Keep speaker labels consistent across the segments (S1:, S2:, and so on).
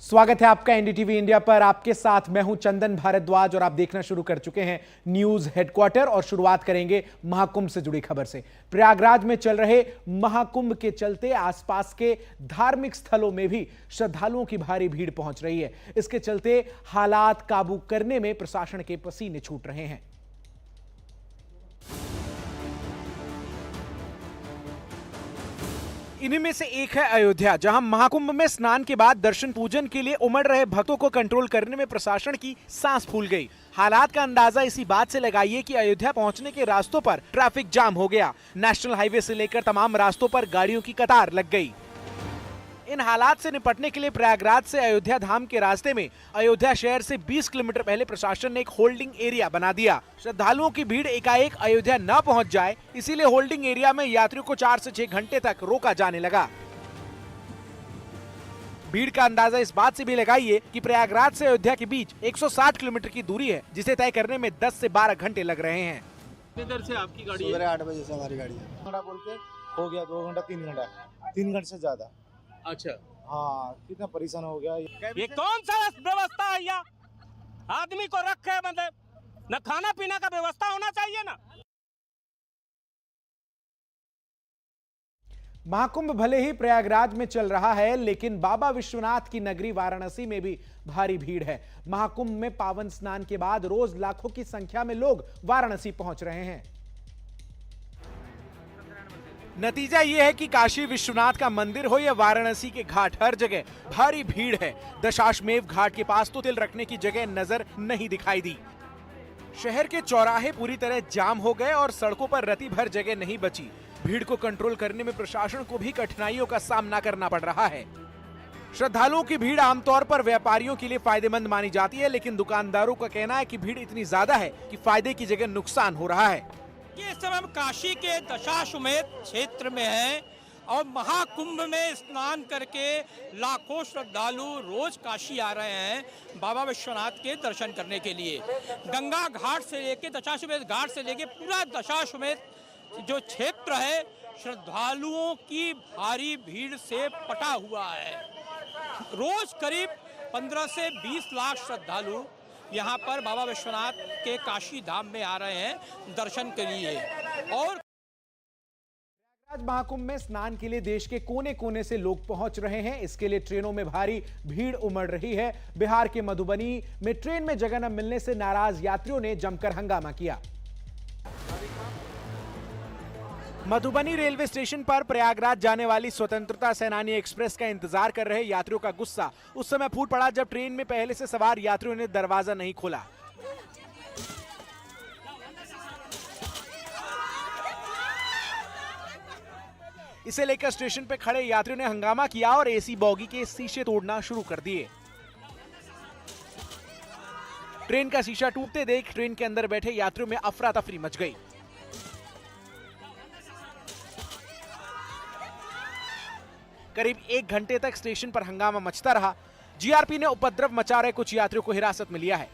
S1: स्वागत है आपका एनडीटीवी इंडिया पर। आपके साथ मैं हूं चंदन भारद्वाज और आप देखना शुरू कर चुके हैं न्यूज हेडक्वार्टर। और शुरुआत करेंगे महाकुंभ से जुड़ी खबर से। प्रयागराज में चल रहे महाकुंभ के चलते आसपास के धार्मिक स्थलों में भी श्रद्धालुओं की भारी भीड़ पहुंच रही है। इसके चलते हालात काबू करने में प्रशासन के पसीने छूट रहे हैं। इन्हीं में से एक है अयोध्या, जहां महाकुंभ में स्नान के बाद दर्शन पूजन के लिए उमड़ रहे भक्तों को कंट्रोल करने में प्रशासन की सांस फूल गई। हालात का अंदाजा इसी बात से लगाइए कि अयोध्या पहुंचने के रास्तों पर ट्रैफिक जाम हो गया। नेशनल हाईवे से लेकर तमाम रास्तों पर गाड़ियों की कतार लग गई। इन हालात से निपटने के लिए प्रयागराज से अयोध्या धाम के रास्ते में अयोध्या शहर से 20 किलोमीटर पहले प्रशासन ने एक होल्डिंग एरिया बना दिया। श्रद्धालुओं की भीड़ एकाएक अयोध्या न पहुंच जाए, इसीलिए होल्डिंग एरिया में यात्रियों को 4 से 6 घंटे तक रोका जाने लगा। भीड़ का अंदाजा इस बात से भी लगाइए कि प्रयागराज से अयोध्या के बीच 160 किलोमीटर की दूरी है, जिसे तय करने में 10 से 12 घंटे लग रहे हैं।
S2: किधर से आपकी गाड़ी है?
S3: सुबह 8 बजे से हमारी गाड़ी है। घंटा बोल के हो गया 2 घंटा 3 घंटा 3 घंटे से ज्यादा।
S2: अच्छा,
S3: हाँ, कितना परेशान हो गया।
S4: ये कौन सा व्यवस्था है यहाँ? आदमी को रखे मतलब न खाना पीना का व्यवस्था होना चाहिए ना।
S1: महाकुंभ भले ही प्रयागराज में चल रहा है, लेकिन बाबा विश्वनाथ की नगरी वाराणसी में भी भारी भीड़ है। महाकुंभ में पावन स्नान के बाद रोज लाखों की संख्या में लोग वाराणसी पहुंच रहे हैं। नतीजा यह है कि काशी विश्वनाथ का मंदिर हो या वाराणसी के घाट, हर जगह भारी भीड़ है। दशाश्वमेध घाट के पास तो तिल रखने की जगह नजर नहीं दिखाई दी। शहर के चौराहे पूरी तरह जाम हो गए और सड़कों पर रति भर जगह नहीं बची। भीड़ को कंट्रोल करने में प्रशासन को भी कठिनाइयों का सामना करना पड़ रहा है। श्रद्धालुओं की भीड़ आमतौर पर व्यापारियों के लिए फायदेमंद मानी जाती है, लेकिन दुकानदारों का कहना है कि भीड़ इतनी ज्यादा है कि फायदे की जगह नुकसान हो रहा है।
S4: इस समय हम काशी के दशाश्वमेध क्षेत्र में हैं और महाकुंभ में स्नान करके लाखों श्रद्धालु रोज काशी आ रहे हैं बाबा विश्वनाथ के दर्शन करने के लिए। गंगा घाट से लेके दशाश्वमेध घाट से लेके पूरा दशाश्वमेध जो क्षेत्र है श्रद्धालुओं की भारी भीड़ से पटा हुआ है। रोज करीब 15 से 20 लाख श्रद्धालु यहाँ पर बाबा विश्वनाथ के काशी धाम में आ रहे हैं दर्शन के लिए। और
S1: आज महाकुंभ में स्नान के लिए देश के कोने कोने से लोग पहुंच रहे हैं। इसके लिए ट्रेनों में भारी भीड़ उमड़ रही है। बिहार के मधुबनी में ट्रेन में जगह न मिलने से नाराज यात्रियों ने जमकर हंगामा किया। मधुबनी रेलवे स्टेशन पर प्रयागराज जाने वाली स्वतंत्रता सेनानी एक्सप्रेस का इंतजार कर रहे यात्रियों का गुस्सा उस समय फूट पड़ा जब ट्रेन में पहले से सवार यात्रियों ने दरवाजा नहीं खोला। इसे लेकर स्टेशन पर खड़े यात्रियों ने हंगामा किया और एसी बॉगी के शीशे तोड़ना शुरू कर दिए। ट्रेन का शीशा टूटते देख ट्रेन के अंदर बैठे यात्रियों में अफरा तफरी मच गई। करीब 1 घंटे तक स्टेशन पर हंगामा मचता रहा। जीआरपी ने उपद्रव मचा रहे कुछ यात्रियों को हिरासत में लिया है।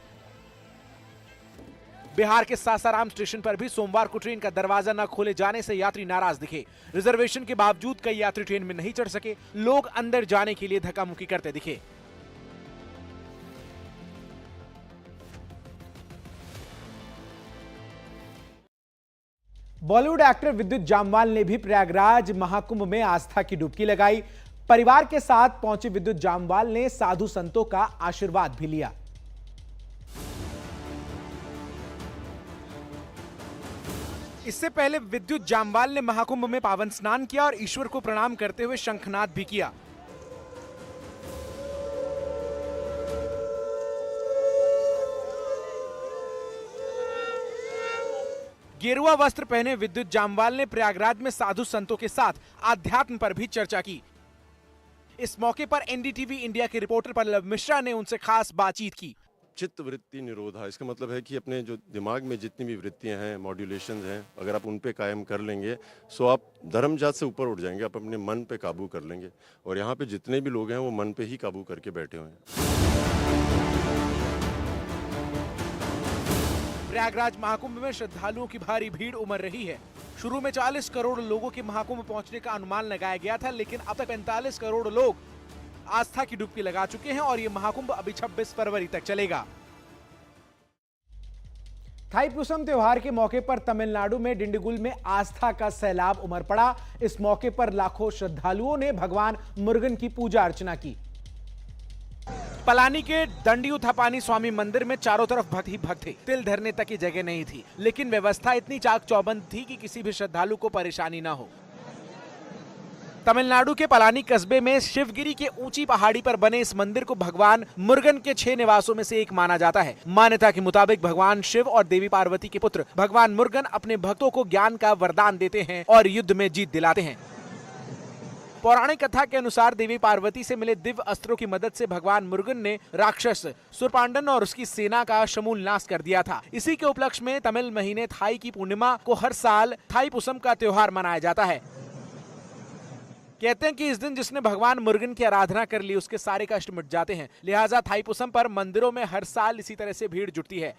S1: बिहार के सासाराम स्टेशन पर भी सोमवार को ट्रेन का दरवाजा न खोले जाने से यात्री नाराज दिखे। रिजर्वेशन के बावजूद कई यात्री ट्रेन में नहीं चढ़ सके। लोग अंदर जाने के लिए धक्का मुक्की करते दिखे। बॉलीवुड एक्टर विद्युत जामवाल ने भी प्रयागराज महाकुंभ में आस्था की डुबकी लगाई। परिवार के साथ पहुंचे विद्युत जामवाल ने साधु संतों का आशीर्वाद भी लिया। इससे पहले विद्युत जामवाल ने महाकुंभ में पावन स्नान किया और ईश्वर को प्रणाम करते हुए शंखनाद भी किया। गेरुआ वस्त्र पहने विद्युत जामवाल ने प्रयागराज में साधु संतों के साथ आध्यात्म पर भी चर्चा की। इस मौके पर एनडीटीवी इंडिया के रिपोर्टर पल्लव मिश्रा ने उनसे खास बातचीत की।
S5: चित्त वृत्ति निरोधा, इसका मतलब है कि अपने जो दिमाग में जितनी भी वृत्तियां हैं, मॉड्यूलेशन हैं, अगर आप उन पे कायम कर लेंगे तो आप धर्मजात से ऊपर उठ जाएंगे। आप अपने मन पे काबू कर लेंगे। और यहाँ पे जितने भी लोग हैं वो मन पे ही काबू करके बैठे हुए हैं।
S1: प्रयागराज महाकुंभ में श्रद्धालुओं की भारी भीड़ उमड़ रही है। शुरू में 40 करोड़ लोगों के महाकुंभ पहुंचने का अनुमान लगाया गया था, लेकिन अब तक 45 करोड़ लोग आस्था की डुबकी लगा चुके हैं और ये महाकुंभ अभी 26 फरवरी तक चलेगा। थाईपुसम त्योहार के मौके पर तमिलनाडु में डिंडिगुल में आस्था का सैलाब उमड़ पड़ा। इस मौके पर लाखों श्रद्धालुओं ने भगवान मुरुगन की पूजा अर्चना की। पलानी के दंडियुथापानी स्वामी मंदिर में चारों तरफ भक्त ही भक्त थे। तिल धरने तक की जगह नहीं थी, लेकिन व्यवस्था इतनी चाक चौबंद थी कि किसी भी श्रद्धालु को परेशानी ना हो। तमिलनाडु के पलानी कस्बे में शिवगिरी के ऊंची पहाड़ी पर बने इस मंदिर को भगवान मुरुगन के 6 निवासों में से एक माना जाता है। मान्यता के मुताबिक भगवान शिव और देवी पार्वती के पुत्र भगवान मुरुगन अपने भक्तों को ज्ञान का वरदान देते हैं और युद्ध में जीत दिलाते हैं। पौराणिक कथा के अनुसार देवी पार्वती से मिले दिव्य अस्त्रों की मदद से भगवान मुरुगन ने राक्षस सुरपांडन और उसकी सेना का समूल नाश कर दिया था। इसी के उपलक्ष्य में तमिल महीने थाई की पूर्णिमा को हर साल थाईपुसम का त्योहार मनाया जाता है। कहते हैं कि इस दिन जिसने भगवान मुरुगन की आराधना कर ली उसके सारे कष्ट मिट जाते हैं। लिहाजा थाईपुसम पर मंदिरों में हर साल इसी तरह से भीड़ जुटती है।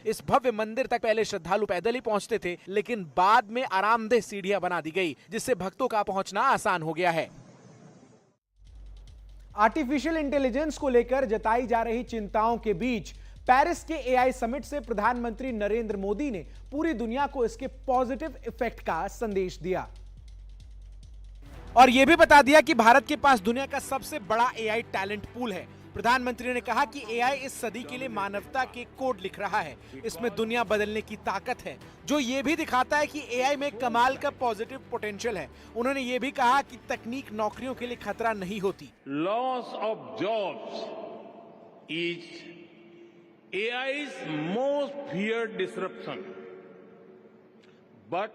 S1: इस भव्य मंदिर तक पहले श्रद्धालु पैदल ही पहुंचते थे, लेकिन बाद में आरामदेह सीढ़ियां बना दी गई, जिससे भक्तों का पहुंचना आसान हो गया है। आर्टिफिशियल इंटेलिजेंस को लेकर जताई जा रही चिंताओं के बीच पेरिस के एआई समिट से प्रधानमंत्री नरेंद्र मोदी ने पूरी दुनिया को इसके पॉजिटिव इफेक्ट का संदेश दिया और यह भी बता दिया कि भारत के पास दुनिया का सबसे बड़ा एआई टैलेंट पूल है। प्रधानमंत्री ने कहा कि एआई इस सदी के लिए मानवता के कोड लिख रहा है। इसमें दुनिया बदलने की ताकत है, जो ये भी दिखाता है कि एआई में कमाल का पॉजिटिव पोटेंशियल है। उन्होंने ये भी कहा कि तकनीक नौकरियों के लिए खतरा नहीं होती।
S6: Loss of jobs is AI's most feared disruption. But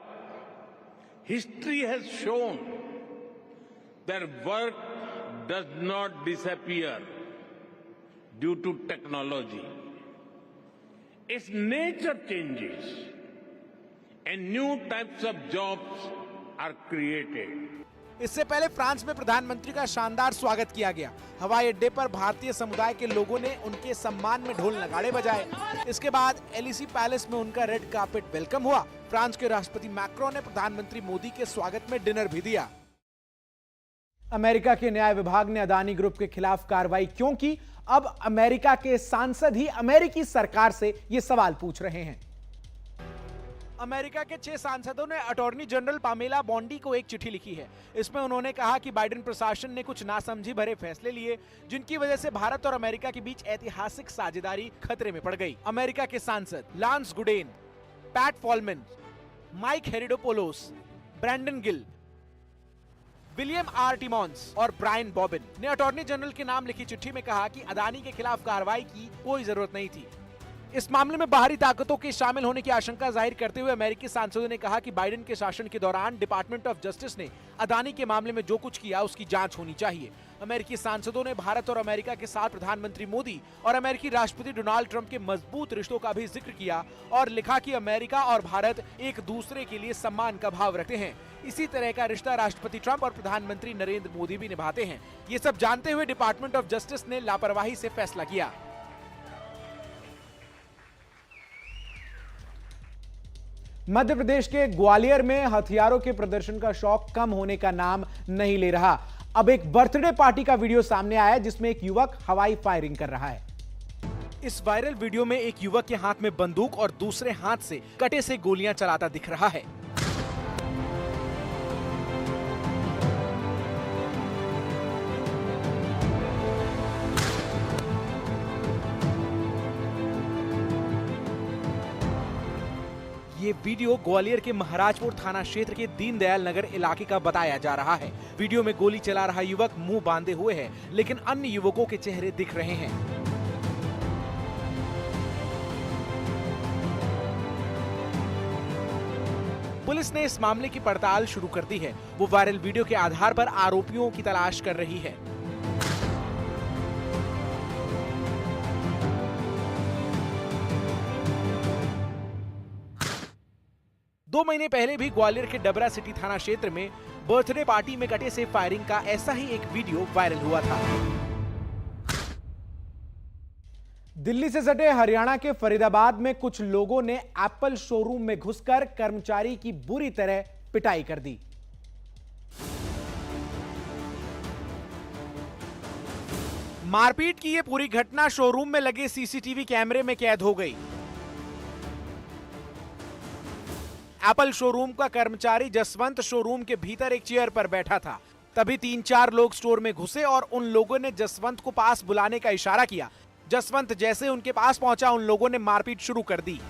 S6: history has shown that work does not disappear due to technology. Its nature changes and new types of jobs are created.
S1: इससे पहले फ्रांस में प्रधानमंत्री का शानदार स्वागत किया गया। हवाई अड्डे पर भारतीय समुदाय के लोगों ने उनके सम्मान में ढोल नगाड़े बजाए। इसके बाद एलिसी पैलेस में उनका रेड कार्पेट वेलकम हुआ। फ्रांस के राष्ट्रपति मैक्रोन ने प्रधानमंत्री मोदी के स्वागत में डिनर भी दिया। अमेरिका के न्याय विभाग ने अदानी ग्रुप के खिलाफ कार्रवाई क्यों की? अब अमेरिका के सांसद ही अमेरिकी सरकार से ये सवाल पूछ रहे हैं। अमेरिका के 6 सांसदों ने अटॉर्नी जनरल पामेला बॉन्डी को एक चिट्ठी लिखी है। इसमें उन्होंने कहा कि बाइडेन प्रशासन ने कुछ नासमझी भरे फैसले लिए, जिनकी वजह से भारत और अमेरिका के बीच ऐतिहासिक साझेदारी खतरे में पड़ गई। अमेरिका के सांसद Lance Gooden, Pat Fallon, Mike Haridopolos, Brandon Gill, William R Timmons और ब्रायन बॉबिन ने अटॉर्नी जनरल के नाम लिखी चिट्ठी में कहा कि अदानी के खिलाफ कार्रवाई की कोई जरूरत नहीं थी। इस मामले में बाहरी ताकतों के शामिल होने की आशंका जाहिर करते हुए अमेरिकी सांसदों ने कहा कि बाइडेन के शासन के दौरान डिपार्टमेंट ऑफ जस्टिस ने अदानी के मामले में जो कुछ किया उसकी जांच होनी चाहिए। अमेरिकी सांसदों ने भारत और अमेरिका के साथ प्रधानमंत्री मोदी और अमेरिकी राष्ट्रपति डोनाल्ड ट्रंप के मजबूत रिश्तों का भी जिक्र किया और लिखा कि अमेरिका और भारत एक दूसरे के लिए सम्मान का भाव रखते हैं। इसी तरह का रिश्ता राष्ट्रपति ट्रंप और प्रधानमंत्री नरेंद्र मोदी भी निभाते हैं। ये सब जानते हुए डिपार्टमेंट ऑफ जस्टिस ने लापरवाही से फैसला किया। मध्य प्रदेश के ग्वालियर में हथियारों के प्रदर्शन का शौक कम होने का नाम नहीं ले रहा। अब एक बर्थडे पार्टी का वीडियो सामने आया जिसमें एक युवक हवाई फायरिंग कर रहा है। इस वायरल वीडियो में एक युवक के हाथ में बंदूक और दूसरे हाथ से कटे से गोलियां चलाता दिख रहा है। ये वीडियो ग्वालियर के महाराजपुर थाना क्षेत्र के दीनदयाल नगर इलाके का बताया जा रहा है। वीडियो में गोली चला रहा युवक मुंह बांधे हुए है, लेकिन अन्य युवकों के चेहरे दिख रहे हैं। पुलिस ने इस मामले की पड़ताल शुरू कर दी है। वो वायरल वीडियो के आधार पर आरोपियों की तलाश कर रही है। 2 महीने पहले भी ग्वालियर के डबरा सिटी थाना क्षेत्र में बर्थडे पार्टी में कटे से फायरिंग का ऐसा ही एक वीडियो वायरल हुआ था। दिल्ली से सटे हरियाणा के फरीदाबाद में कुछ लोगों ने एप्पल शोरूम में घुसकर कर्मचारी की बुरी तरह पिटाई कर दी। मारपीट की ये पूरी घटना शोरूम में लगे सीसीटीवी कैमरे में कैद हो गई। एप्पल शोरूम का कर्मचारी जसवंत शोरूम के भीतर एक चेयर पर बैठा था। तभी 3-4 लोग स्टोर में घुसे और उन लोगों ने जसवंत को पास बुलाने का इशारा किया। जसवंत जैसे उनके पास पहुंचा, उन लोगों ने मारपीट शुरू कर दी।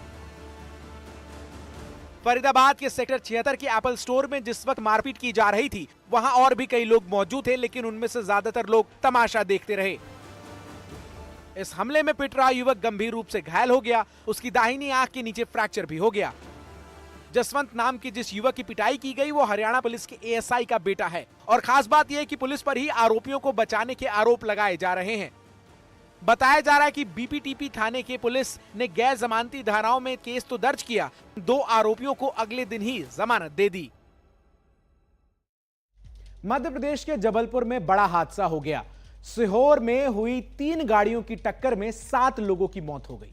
S1: फरीदाबाद के सेक्टर 76 के एप्पल स्टोर में जिस वक्त मारपीट की जा रही थी, वहां और भी कई लोग मौजूद थे, लेकिन उनमें से ज्यादातर लोग तमाशा देखते रहे। इस हमले में पिट रहा युवक गंभीर रूप से घायल हो गया। उसकी दाहिनी आंख के नीचे फ्रैक्चर भी हो गया। जसवंत नाम के जिस युवक की पिटाई की गई, वो हरियाणा पुलिस के एएसआई का बेटा है और खास बात यह है कि पुलिस पर ही आरोपियों को बचाने के आरोप लगाए जा रहे हैं। बताया जा रहा है कि बीपीटीपी थाने के पुलिस ने गैर जमानती धाराओं में केस तो दर्ज किया, 2 आरोपियों को अगले दिन ही जमानत दे दी। मध्य प्रदेश के जबलपुर में बड़ा हादसा हो गया। सीहोर में हुई 3 गाड़ियों की टक्कर में 7 लोगों की मौत हो गई।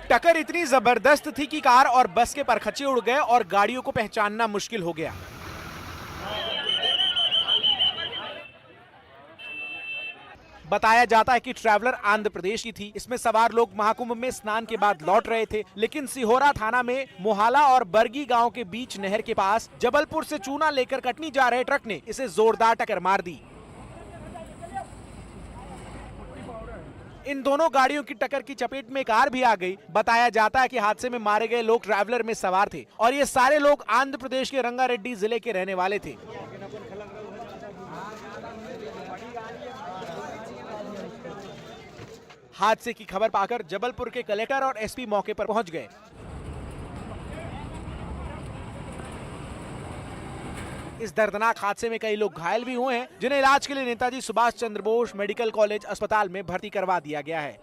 S1: टक्कर इतनी जबरदस्त थी कि कार और बस के परखच्चे उड़ गए और गाड़ियों को पहचानना मुश्किल हो गया। बताया जाता है कि ट्रैवलर आंध्र प्रदेश की थी। इसमें सवार लोग महाकुंभ में स्नान के बाद लौट रहे थे, लेकिन सिहोरा थाना में मोहाला और बरगी गांव के बीच नहर के पास जबलपुर से चूना लेकर कटनी जा रहे ट्रक ने इसे जोरदार टक्कर मार दी। इन दोनों गाड़ियों की टक्कर की चपेट में कार भी आ गई। बताया जाता है कि हादसे में मारे गए लोग ट्रैवलर में सवार थे और ये सारे लोग आंध्र प्रदेश के रंगारेड्डी जिले के रहने वाले थे। हादसे की खबर पाकर जबलपुर के कलेक्टर और एसपी मौके पर पहुंच गए। इस दर्दनाक हादसे में कई लोग घायल भी हुए हैं, जिन्हें इलाज के लिए नेताजी सुभाष चंद्र बोस मेडिकल कॉलेज अस्पताल में भर्ती करवा दिया गया है।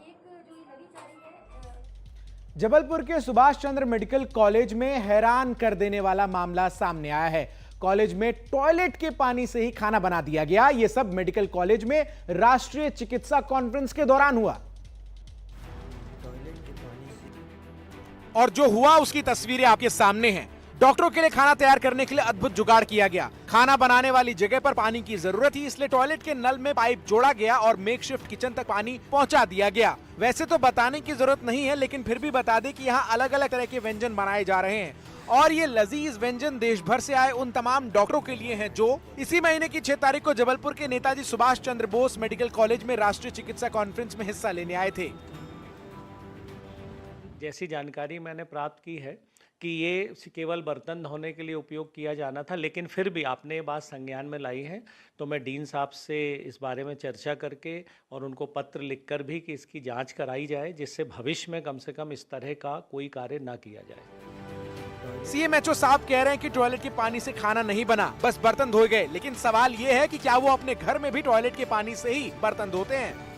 S1: जबलपुर के सुभाष चंद्र मेडिकल कॉलेज में हैरान कर देने वाला मामला सामने आया है। कॉलेज में टॉयलेट के पानी से ही खाना बना दिया गया। यह सब मेडिकल कॉलेज में राष्ट्रीय चिकित्सा कॉन्फ्रेंस के दौरान हुआ और जो हुआ उसकी तस्वीरें आपके सामने हैं। डॉक्टरों के लिए खाना तैयार करने के लिए अद्भुत जुगाड़ किया गया। खाना बनाने वाली जगह पर पानी की जरूरत थी, इसलिए टॉयलेट के नल में पाइप जोड़ा गया और मेकशिफ्ट किचन तक पानी पहुंचा दिया गया। वैसे तो बताने की जरूरत नहीं है, लेकिन फिर भी बता दें कि यहाँ अलग अलग तरह के व्यंजन बनाए जा रहे हैं और ये लजीज व्यंजन देश भर से आए उन तमाम डॉक्टरों के लिए हैं जो इसी महीने की 6 तारीख को जबलपुर के नेताजी सुभाष चंद्र बोस मेडिकल कॉलेज में राष्ट्रीय चिकित्सा कॉन्फ्रेंस में हिस्सा लेने आए थे।
S7: जैसी जानकारी मैंने प्राप्त की है कि ये केवल बर्तन धोने के लिए उपयोग किया जाना था, लेकिन फिर भी आपने ये बात संज्ञान में लाई है, तो मैं डीन साहब से इस बारे में चर्चा करके और उनको पत्र लिखकर भी कि इसकी जांच कराई जाए, जिससे भविष्य में कम से कम इस तरह का कोई कार्य ना किया जाए।
S1: सीएमएचओ साहब कह रहे हैं कि टॉयलेट के पानी से खाना नहीं बना, बस बर्तन धोए गए, लेकिन सवाल ये है कि क्या वो अपने घर में भी टॉयलेट के पानी से ही बर्तन धोते हैं।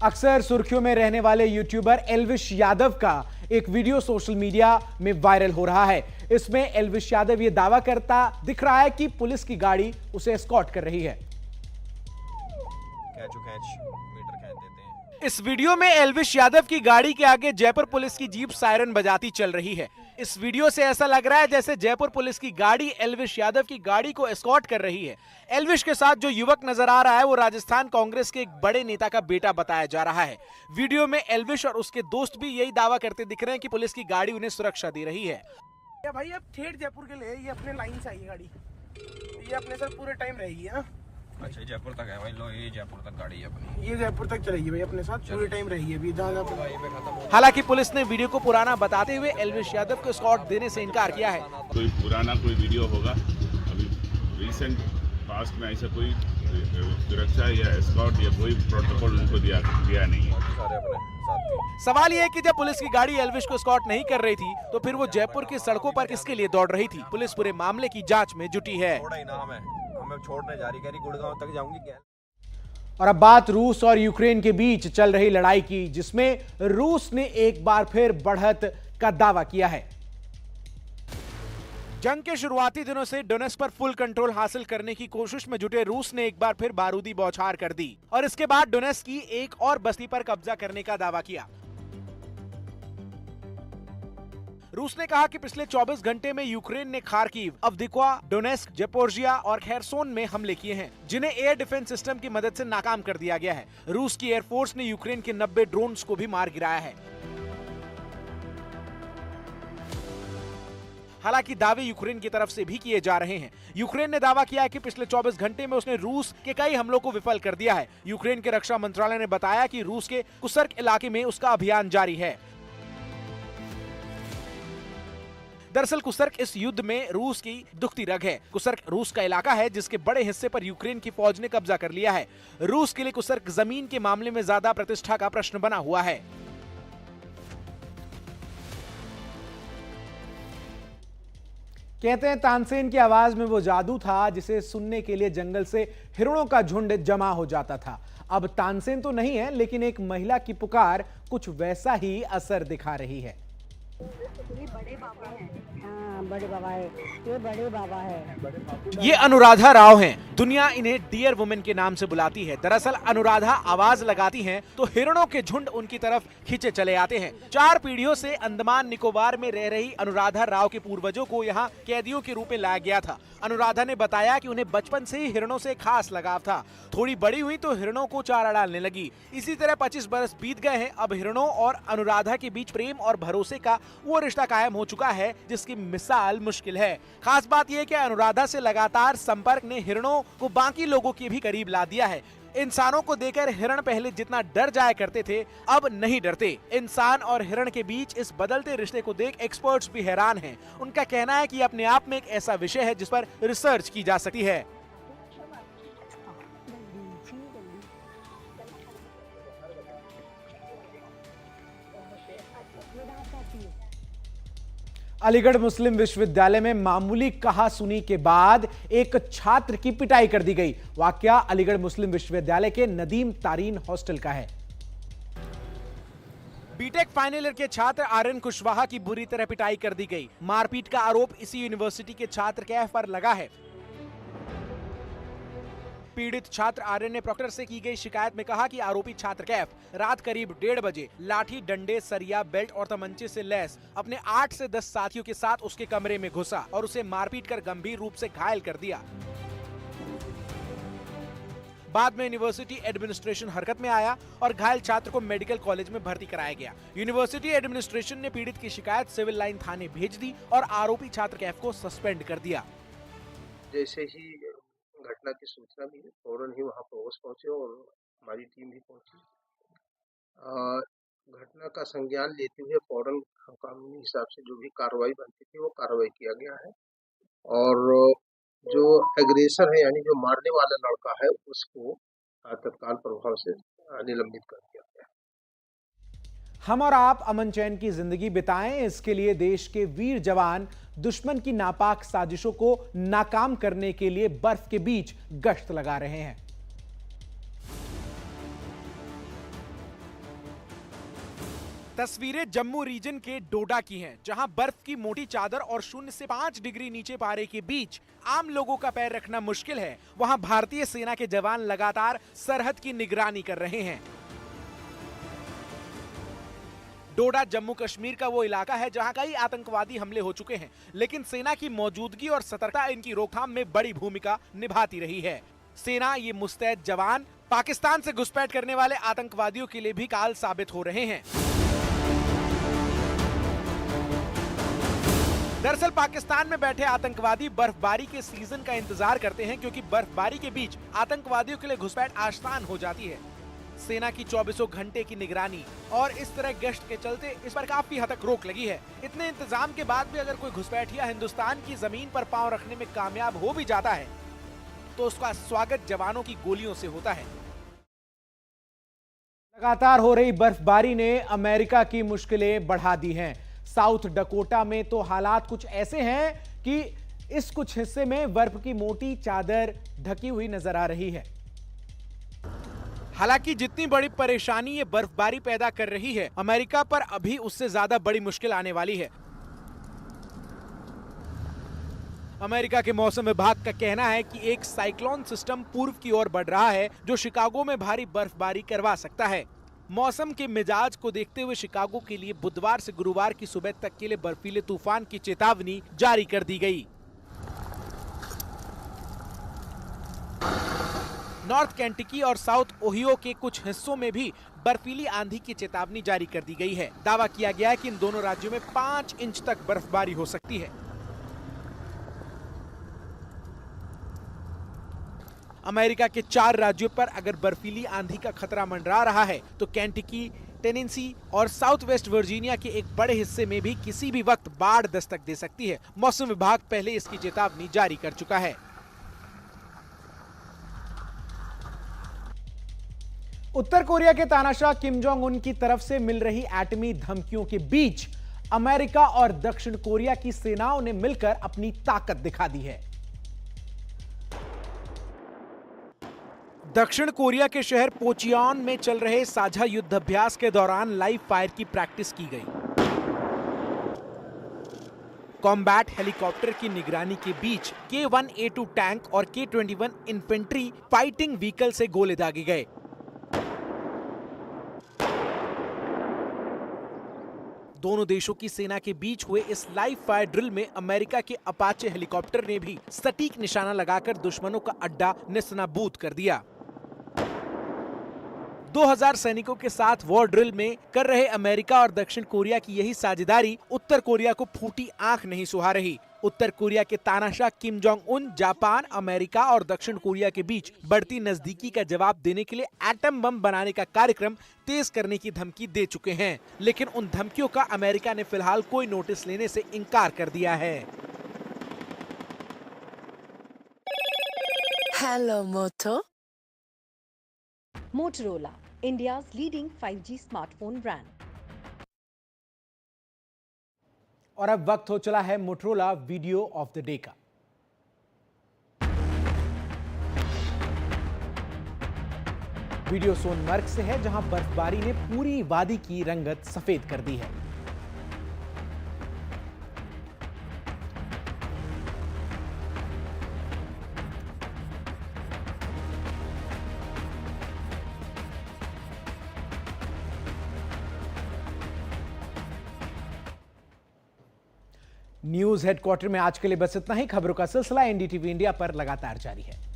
S1: अक्सर सुर्खियों में रहने वाले यूट्यूबर एल्विश यादव का एक वीडियो सोशल मीडिया में वायरल हो रहा है। इसमें एल्विश यादव ये दावा करता दिख रहा है कि पुलिस की गाड़ी उसे एस्कॉर्ट कर रही है। इस वीडियो में एल्विश यादव की गाड़ी के आगे जयपुर पुलिस की जीप सायरन बजाती चल रही है। इस वीडियो से ऐसा लग रहा है जैसे जयपुर पुलिस की गाड़ी एल्विश यादव की गाड़ी को एस्कॉर्ट कर रही है। एल्विश के साथ जो युवक नजर आ रहा है वो राजस्थान कांग्रेस के एक बड़े नेता का बेटा बताया जा रहा है। वीडियो में एल्विश और उसके दोस्त भी यही दावा करते दिख रहे हैं कि पुलिस की गाड़ी उन्हें सुरक्षा दे रही है।
S8: या भाई अब ठेठ जयपुर के लिए ये अपने लाइन से आई है गाड़ी, ये अपने सर पूरे टाइम रहेगी है ना।
S9: अच्छा जयपुर तक है भाई, लो ये जयपुर तक गाड़ी है अपनी,
S8: ये जयपुर तक चलेगी भाई अपने साथ पूरे टाइम रहेगी अभी जहाँ।
S1: हालांकि पुलिस ने वीडियो को पुराना बताते हुए एल्विश यादव को एस्कॉर्ट देने से इनकार किया है।
S10: कोई पुराना कोई वीडियो होगा, अभी रिसेंट पास्ट में ऐसा कोई सुरक्षा या एस्कॉर्ट या कोई प्रोटोकॉल उनको दिया नहीं है।
S1: सवाल यह है कि जब पुलिस की गाड़ी एल्विश को एस्कॉर्ट नहीं कर रही थी तो फिर वो जयपुर की सड़कों पर किसके लिए दौड़ रही थी। पुलिस पूरे मामले की जांच में जुटी है।
S9: हमें छोड़ने जा रही, कह रही गुड़गांव तक जाऊंगी क्या।
S1: और अब बात रूस और यूक्रेन के बीच चल रही लड़ाई की, जिसमें रूस ने एक बार फिर बढ़त का दावा किया है। जंग के शुरुआती दिनों से डोनेट्स्क पर फुल कंट्रोल हासिल करने की कोशिश में जुटे रूस ने एक बार फिर बारूदी बौछार कर दी और इसके बाद डोनेट्स्क की एक और बस्ती पर कब्जा करने का दावा किया। रूस ने कहा कि पिछले 24 घंटे में यूक्रेन ने खार्किव, अवदिक्वा, डोनेस्क, जेपोर्जिया और खेरसोन में हमले किए हैं, जिन्हें एयर डिफेंस सिस्टम की मदद से नाकाम कर दिया गया है। रूस की एयरफोर्स ने यूक्रेन के 90 ड्रोन्स को भी मार गिराया है। हालांकि दावे यूक्रेन की तरफ से भी किए जा रहे हैं। यूक्रेन ने दावा किया है कि पिछले 24 घंटे में उसने रूस के कई हमलों को विफल कर दिया है। यूक्रेन के रक्षा मंत्रालय ने बताया कि रूस के कुर्स्क इलाके में उसका अभियान जारी है। दरअसल कुर्स्क इस युद्ध में रूस की दुखती रग है। कुर्स्क रूस का इलाका है जिसके बड़े हिस्से पर यूक्रेन की फौज ने कब्जा कर लिया है। रूस के लिए कुर्स्क जमीन के मामले में ज्यादा प्रतिष्ठा का प्रश्न बना हुआ है। कहते हैं तानसेन की आवाज में वो जादू था जिसे सुनने के लिए जंगल से हिरणों का झुंड जमा हो जाता था। अब तानसेन तो नहीं है, लेकिन एक महिला की पुकार कुछ वैसा ही असर दिखा रही है।
S11: ये बड़े बाबा हैं। हाँ, बड़े बाबा है। ये बड़े बाबा है।
S1: ये अनुराधा राव हैं। दुनिया इन्हें डियर वुमेन के नाम से बुलाती है। दरअसल अनुराधा आवाज लगाती हैं तो हिरणों के झुंड उनकी तरफ खींचे चले आते हैं। 4 पीढ़ियों से अंडमान निकोबार में रह रही अनुराधा राव के पूर्वजों को यहाँ कैदियों के रूप में लाया गया था। अनुराधा ने बताया कि उन्हें बचपन से ही हिरणों से खास लगाव था। थोड़ी बड़ी हुई तो हिरणों को चारा डालने लगी। इसी तरह 25 बरस बीत गए हैं। अब हिरणों और अनुराधा के बीच प्रेम और भरोसे का वो रिश्ता कायम हो चुका है जिसकी मिसाल मुश्किल है। खास बात यह कि अनुराधा से लगातार संपर्क ने हिरणों को बाकी लोगों के भी करीब ला दिया है। इंसानों को देखकर हिरण पहले जितना डर जाया करते थे, अब नहीं डरते। इंसान और हिरण के बीच इस बदलते रिश्ते को देख एक्सपर्ट्स भी हैरान हैं। उनका कहना है कि ये अपने आप में एक ऐसा विषय है जिस पर रिसर्च की जा सकती है। अलीगढ़ मुस्लिम विश्वविद्यालय में मामूली कहासुनी के बाद एक छात्र की पिटाई कर दी गई। वाकया अलीगढ़ मुस्लिम विश्वविद्यालय के नदीम तारीन हॉस्टल का है। बीटेक फाइनल ईयर के छात्र आर्यन कुशवाहा की बुरी तरह पिटाई कर दी गई। मारपीट का आरोप इसी यूनिवर्सिटी के छात्र कैफ पर लगा है। पीड़ित छात्र आर्यन ने प्रॉक्टर से की गई शिकायत में कहा कि आरोपी छात्र कैफ रात करीब 1:30 बजे लाठी, डंडे, सरिया, बेल्ट और तमंचे से लैस अपने 8 से 10 साथियों के साथ उसके कमरे में घुसा और उसे मारपीट कर गंभीर रूप से घायल कर दिया। बाद में यूनिवर्सिटी एडमिनिस्ट्रेशन हरकत में आया और घायल छात्र को मेडिकल कॉलेज में भर्ती कराया गया। यूनिवर्सिटी एडमिनिस्ट्रेशन ने पीड़ित की शिकायत सिविल लाइन थाने भेज दी और आरोपी छात्र कैफ को सस्पेंड कर दिया।
S12: जैसे ही घटना की सूचना मिली, फौरन ही वहां पर पहुंचे और हमारी टीम भी पहुंची। घटना का संज्ञान लेते हुए फौरन कानूनी हिसाब से जो भी कार्रवाई बनती थी वो कार्रवाई किया गया है और जो एग्रेसर है यानी जो मारने वाला लड़का है उसको तत्काल प्रभाव से निलंबित कर दिया गया।
S1: हम और आप अमन चैन की जिंदगी बिताएं, इसके लिए देश के वीर जवान दुश्मन की नापाक साजिशों को नाकाम करने के लिए बर्फ के बीच गश्त लगा रहे हैं। तस्वीरें जम्मू रीजन के डोडा की हैं, जहां बर्फ की मोटी चादर और 0 से 5 डिग्री नीचे पारे के बीच आम लोगों का पैर रखना मुश्किल है। वहां भारतीय सेना के जवान लगातार सरहद की निगरानी कर रहे हैं। डोडा जम्मू कश्मीर का वो इलाका है जहां कई आतंकवादी हमले हो चुके हैं, लेकिन सेना की मौजूदगी और सतर्कता इनकी रोकथाम में बड़ी भूमिका निभाती रही है। सेना ये मुस्तैद जवान पाकिस्तान से घुसपैठ करने वाले आतंकवादियों के लिए भी काल साबित हो रहे हैं। दरअसल पाकिस्तान में बैठे आतंकवादी बर्फबारी के सीजन का इंतजार करते हैं, क्योंकि बर्फबारी के बीच आतंकवादियों के लिए घुसपैठ आसान हो जाती है। सेना की 24 घंटे की निगरानी और इस तरह गश्त के चलते इस पर काफी हद तक रोक लगी है। इतने इंतजाम के बाद भी अगर कोई घुसपैठिया हिंदुस्तान की जमीन पर पांव रखने में कामयाब हो भी जाता है तो उसका स्वागत जवानों की गोलियों से होता है। लगातार हो रही बर्फबारी ने अमेरिका की मुश्किलें बढ़ा दी हैं। साउथ डकोटा में तो हालात कुछ ऐसे हैं कि इस कुछ हिस्से में बर्फ की मोटी चादर ढकी हुई नजर आ रही है। हालांकि जितनी बड़ी परेशानी ये बर्फबारी पैदा कर रही है, अमेरिका पर अभी उससे ज्यादा बड़ी मुश्किल आने वाली है। अमेरिका के मौसम विभाग का कहना है कि एक साइक्लोन सिस्टम पूर्व की ओर बढ़ रहा है जो शिकागो में भारी बर्फबारी करवा सकता है। मौसम के मिजाज को देखते हुए शिकागो के लिए बुधवार से गुरुवार की सुबह तक के लिए बर्फीले तूफान की चेतावनी जारी कर दी गई। नॉर्थ केंटकी और साउथ ओहियो के कुछ हिस्सों में भी बर्फीली आंधी की चेतावनी जारी कर दी गई है। दावा किया गया है कि इन दोनों राज्यों में 5 इंच तक बर्फबारी हो सकती है। अमेरिका के 4 राज्यों पर अगर बर्फीली आंधी का खतरा मंडरा रहा है तो केंटकी, टेनेसी और साउथ वेस्ट वर्जीनिया के एक बड़े हिस्से में भी किसी भी वक्त बाढ़ दस्तक दे सकती है। मौसम विभाग पहले इसकी चेतावनी जारी कर चुका है। उत्तर कोरिया के तानाशाह किम जोंग उन की तरफ से मिल रही एटमी धमकियों के बीच अमेरिका और दक्षिण कोरिया की सेनाओं ने मिलकर अपनी ताकत दिखा दी है। दक्षिण कोरिया के शहर पोचियॉन में चल रहे साझा युद्ध अभ्यास के दौरान लाइव फायर की प्रैक्टिस की गई। कॉम्बैट हेलीकॉप्टर की निगरानी के बीच K-1A2 टैंक और K-21 इन्फेंट्री फाइटिंग व्हीकल से गोले दागे गए। दोनों देशों की सेना के बीच हुए इस लाइव फायर ड्रिल में अमेरिका के अपाचे हेलीकॉप्टर ने भी सटीक निशाना लगाकर दुश्मनों का अड्डा नेस्तनाबूद कर दिया। 2000 सैनिकों के साथ वॉर ड्रिल में कर रहे अमेरिका और दक्षिण कोरिया की यही साझेदारी उत्तर कोरिया को फूटी आंख नहीं सुहा रही। उत्तर कोरिया के तानाशाह Kim Jong Un Japan, America और दक्षिण कोरिया के बीच बढ़ती नजदीकी का जवाब देने के लिए एटम बम बनाने का कार्यक्रम तेज करने की धमकी दे चुके हैं, लेकिन उन धमकियों का अमेरिका ने फिलहाल कोई नोटिस लेने से इनकार कर दिया है।
S13: हेलो मोटो।
S14: Motorola, India's leading 5G smartphone brand.
S1: और अब वक्त हो चला है Motorola video of the day का। वीडियो सोनमर्ग से है, जहां बर्फबारी ने पूरी वादी की रंगत सफेद कर दी है। न्यूज हेडक्वार्टर में आज के लिए बस इतना ही। खबरों का सिलसिला एनडीटीवी इंडिया पर लगातार जारी है।